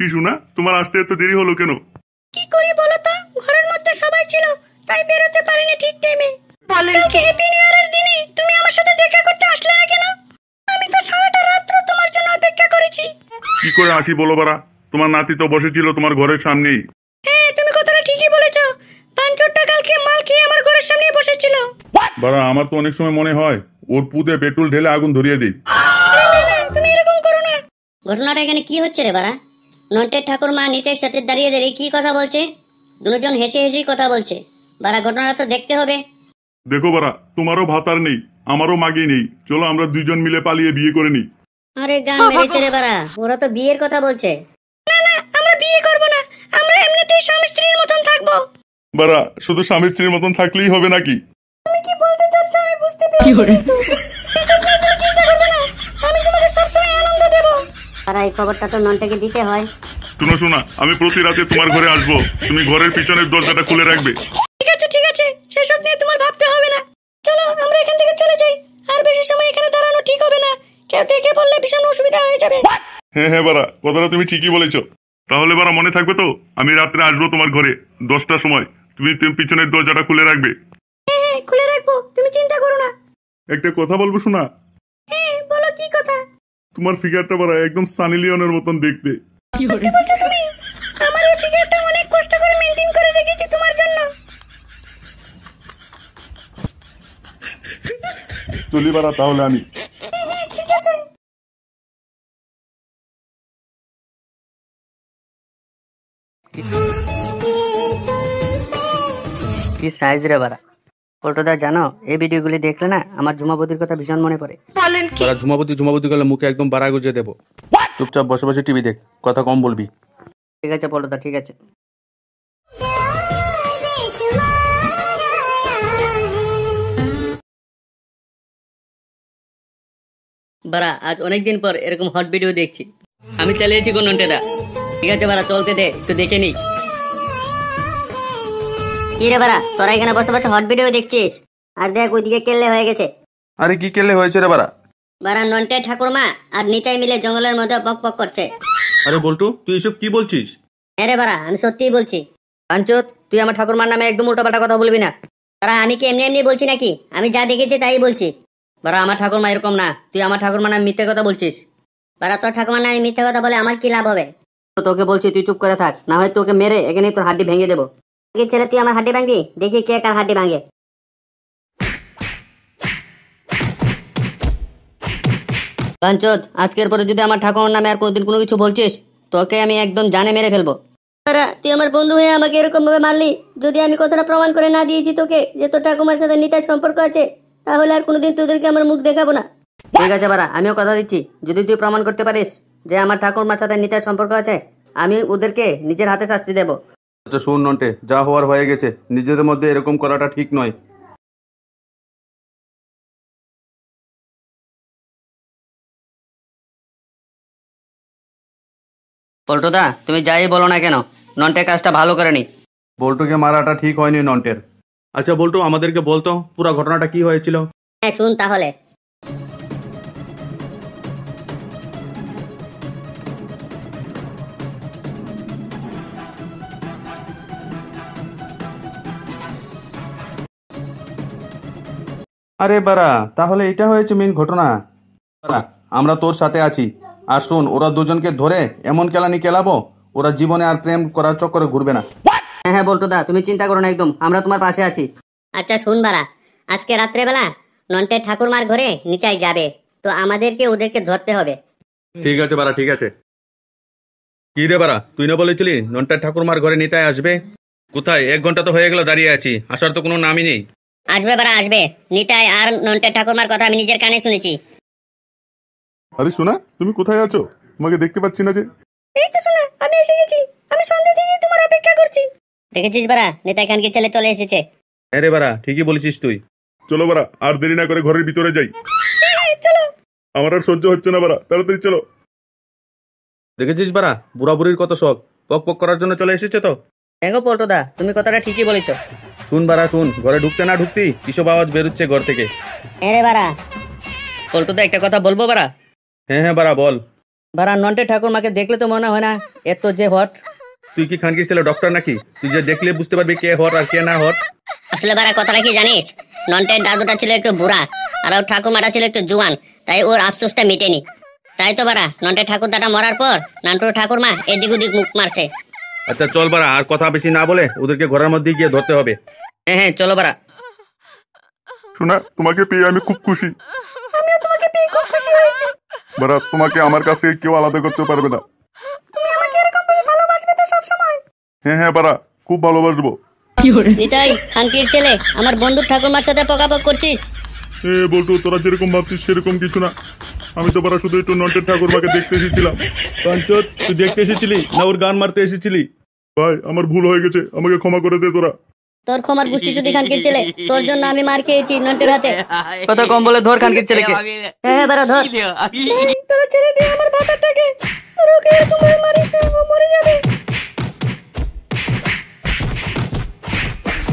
কি শোনা, তোমার আসতে এত দেরি হলো কেন? কি করি বলো তো, ঘরের মধ্যে সবাই ছিল, তাই বেরোতে পারিনি ঠিক টাইমে। কালকে হ্যাপি নিউ ইয়ারের দিনে তুমি আমার সাথে দেখা করতে আসলে না কেন? আমি তো সারাটা রাত্র তোমার জন্য অপেক্ষা করেছি। কি করে আসি বলো বাড়া, তোমার নাতি তো বসেছিল তোমার ঘরের সামনেই। হ্যাঁ, তুমি কথাটা ঠিকই বলেছো। পাঁচটা কালকে মাল খেয়ে আমার ঘরের সামনেই বসেছিল। বাড়া, আমার তো অনেক সময় মনে হয় ওর পুঁতে পেট্রোল ঢেলে আগুন ধরিয়ে দিই। তুমি এরকম করো না। ঘটনাটা এখানে কি হচ্ছে রে বাড়া? নন্টের ঠাকুর মা নিতের সাথে দাঁড়িয়ে দাঁড়িয়ে কি কথা বলছে? দুজন হেসে হেসেই কথা বলছে। বাড়া, ঘটনাটা তো দেখতে হবে। দেখো বাড়া, তোমারও ভাতার নেই, আমারও মাগি নেই, চলো আমরা দুইজন মিলে পালিয়ে বিয়ে করে নিই। আরে গান মেরেছে রে বাড়া, ওরা তো বিয়ের কথা বলছে। না না, আমরা বিয়ে করব না, আমরা এমনিতেই স্বামী স্ত্রীর মতন থাকবো। বাড়া, শুধু স্বামী স্ত্রীর মতন থাকলেই হবে নাকি? তুমি কি বলতে চাচ্ছ আমি বুঝতে পেরেছি। এসব নিয়ে তুমি চিন্তা করবে না, আমি তোমাকে সবসময় আনন্দ দেব। বাড়া, এই খবরটা তো নন্টেকে দিতে হয়। শোনো শোনা, আমি প্রতি রাতে তোমার ঘরে আসবো, তুমি ঘরের পিছনের দরজাটা খুলে রাখবে। ঠিক আছে, সেসব নিয়ে তোমার ভাবতে হবে না। চলো আমরা এখান থেকে চলে যাই, আর বেশি সময় এখানে দাঁড়ানো ঠিক হবে না, কেউ দেখে বললে ভীষণ অসুবিধা হয়ে যাবে। হ্যাঁ হ্যাঁ বাড়া, কথাটা তুমি ঠিকই বলেছো। তাহলে বাড়া মনে থাকবে তো, আমি রাত্রে আসবো তোমার ঘরে 10টার সময়, তুমি পিছনের দরজাটা খুলে রাখবে। হ্যাঁ, খুলে রাখবো, তুমি চিন্তা করো না। একটা কথা বলবো শোনা? হ্যাঁ, বলো কি কথা? তোমার ফিগারটা বাড়া একদম সানি লিওনের মতন দেখতে। কি বলছো তুমি? আমার এই ফিগারটা অনেক কষ্ট করে মেইনটেইন করে রেখেছি তোমার জন্য। চলি বাড়া তাহলে আমি। হ্যাঁ, ঠিক আছে। কি সাইজ রে বাড়া। পল্টুদা জানো, এই ভিডিওগুলি দেখলে না আমার ঝুমাবতির কথা ভীষণ মনে পড়ে। তোরা ঝুমাবতি করলে মুখে একদম বাড়া গুজে দেবো। চুপচাপ বসে বসে টিভি দেখ, কথা কম বলবি। ঠিক আছে পল্টুদা, ঠিক আছে। বাড়া, আজ অনেকদিন পর এরকম হট ভিডিও দেখছি। আমি চালিয়েছি কোন নন্টেদা। ঠিক আছে বাড়া, চলতে দে, একটু দেখে নি। কি রে বাড়া, তোরা এখানে বসে বসে হট ভিডিও দেখছিস? আর দেখ ওইদিকে কেল্লে হয়ে গেছে। আরে কি কেলে হয়েছে রে বাড়া? বাড়া, নন্টের ঠাকুরমা আর নিতাই মিলে জঙ্গলের মধ্যে পক পক করছে। আরে বল্টু, তুই এসব কি বলছিস? হ্যাঁ রে বাড়া, আমি সত্যিই বলছি। পাঞ্চত, তুই আমার ঠাকুরমার নামে একদম উল্টাপাল্টা কথা বলবি না। তারা আমি কি এমনি এমনি বলছি নাকি? আমি যা দেখেছি তাই বলছি। বাড়া, আমার ঠাকুরমা এরকম না, তুই আমার ঠাকুরমার নামে মিথ্যে কথা বলছিস। বাড়া, তোর ঠাকুমার নামে মিথ্যা কথা বলে আমার কি লাভ হবে? তো তোকে বলছি তুই চুপ করে থাক, না হয় তোকে মেরে এখানে তোর হাড্ডি ভেঙে দেবো। কি ছেলে, তুই আমার হাড্ডি ভাঙবি? দেখি কে কার হাড্ডি ভাঙে। পাঞ্চত, আজকের পরে যদি আমার ঠাকুমার নামে আর কোনোদিন কোনো কিছু বলছিস, তোকে আমি একদম জানে মেরে ফেলবো। বাড়া, তুই আমার বন্ধু হয়ে আমাকে এরকম ভাবে মারলি। যদি আমি কথাটা প্রমাণ করে না দিয়েছি তোকে যে তোর ঠাকুমার সাথে নিতার সম্পর্ক আছে, তাহলে আর কোনোদিন তোদেরকে আমার মুখ দেখাবো না। ঠিক আছে বাড়া, আমিও কথা দিচ্ছি, যদি তুই প্রমাণ করতে পারিস যে আমার ঠাকুরমার সাথে নিতার সম্পর্ক আছে, আমি ওদেরকে নিজের হাতে শাস্তি দেবো। আচ্ছা শোন নন্টে, যা হওয়ার হয়ে গেছে, নিজেদের মধ্যে এরকম করাটা ঠিক নয়। পল্টুদা, তুমি যাই বলো না কেন, নন্টে কাজটা ভালো করেনি। বল্টুকে মারাটা ঠিক হয়নি নন্টের। আচ্ছা বল্টু, আমাদেরকে বলতো পুরো ঘটনাটা কি হয়েছিল। হ্যাঁ, শুন তাহলে। আরে বাড়া, তাহলে এটা হয়েছে মেন ঘটনা। বাড়া, আমরা তোর সাথে আছি। আর শোন, ওরা দুজনকে ধরে এমন কেলানি কেলাবো, ওরা জীবনে আর প্রেম করার চক্করে ঘুরবে না। হ্যাঁ হ্যাঁ বল্টুদা, তুমি চিন্তা করো না, একদম আমরা তোমার পাশে আছি। আচ্ছা শুন বাড়া, আজকে রাত্রেবেলা নন্টের ঠাকুরমার ঘরে নিতাই যাবে, তো আমাদেরকে ওদেরকে ধরতে হবে। ঠিক আছে বাড়া, ঠিক আছে। কি রে বাড়া, তুই না বলেছিলি নন্টের ঠাকুরমার ঘরে নিতাই আসবে? কোথায়? 1 ঘন্টা তো হয়ে গেল দাঁড়িয়ে আছি, আসার তো কোনো নামই নেই। আসবে বাড়া, আসবে। নিতাই আর নন্টের ঠাকুরমার কথা আমি নিজের কানে শুনেছি। আরে শোনা, তুমি কোথায় আছো? তোমাকে দেখতে পাচ্ছি না যে। এই তো শোনা, আমি এসে গেছি। আমি সন্ধ্যা থেকে তোমার অপেক্ষা করছি। দেখেছিস বাড়া, নিতাই খানকে ছেলে চলে এসেছে। হ্যাঁ রে বাড়া, ঠিকই বলেছিস তুই। চলো বাড়া, আর দেরি না করে ঘরের ভিতরে যাই। হ্যাঁ, চলো। আমার আর সহ্য হচ্ছে না বাড়া, তাড়াতাড়ি চলো। দেখেছিস বাড়া, বুড়া বুড়ির কত শখ, পক পক করার জন্য চলে এসেছে তো। দেখো পল্টুদা, তুমি কথাটা ঠিকই বলেছো। শুন বাড়া শুন, ঘরে ঢুকতে না ঢুকতেই কিসব আওয়াজ বেরোচ্ছে ঘর থেকে। হ্যাঁ রে বাড়া। পল্টুদা, একটা কথা বলবো বাড়া? হ্যাঁ হ্যাঁ বাড়া বল। বারা নন্টে ঠাকুরমাকে দেখলে তো মনে হয় না এত যে হট। তুই কি খানকির ছেলে ডক্টর নাকি? তুই যে দেখলে বুঝতে পারবি কে হট আর কে না হট। আসলে বারা কথাটা কি জানিস, নন্টের দাদুটা ছিল একটু বুড়া আর ওর ঠাকুমাটা ছিল একটু জুয়ান, তাই ওর আফসোসটা মিটেনি। তাই তো বারা নন্টের ঠাকুরদাটা মরার পর নান্টুর ঠাকুরমা এদিক ওদিক মুখ মারছে। আচ্ছা চল বাড়া, আর কথা বেশি না বলে ওদেরকে ঘরের মধ্যে গিয়ে ধরতে হবে। হ্যাঁ হ্যাঁ চলো বারা। শোনা, তোমাকে পেয়ে আমি খুব খুশি। বারা, তোমাকে আমার কাছে কেউ আলাদা করতে পারবে না। হ্যাঁ হ্যাঁ বারা, খুব ভালোবাসবো। নিতাই, খানকির ছেলে, আমার বন্ধুর ঠাকুরমার সাথে পকাপক করছিস। এ বলতো, তোরা যেরকম ভাবছিস সেরকম কিছু না। আমি তো বারা শুধু একটু নন্টের ঠাকুরমাকে দেখতে এসেছিলাম। কাঞ্চন, তুই দেখতে এসেছিলি না ওর গান মারতে এসেছিলি? ভাই, আমার ভুল হয়ে গেছে, আমাকে ক্ষমা করে দে তোরা। তোর ক্ষমার গুষ্টি যদি খানকির ছেলে, তোর জন্য আমি মার খেয়েছি নন্টের হাতে। কথা কম বলে ধর খানকির ছেলেকে। হ্যাঁ বারা ধর। তোরা ছেড়ে দিয়ে আমার ভাতারটাকে, তোরা ওকে এরকম ভাবে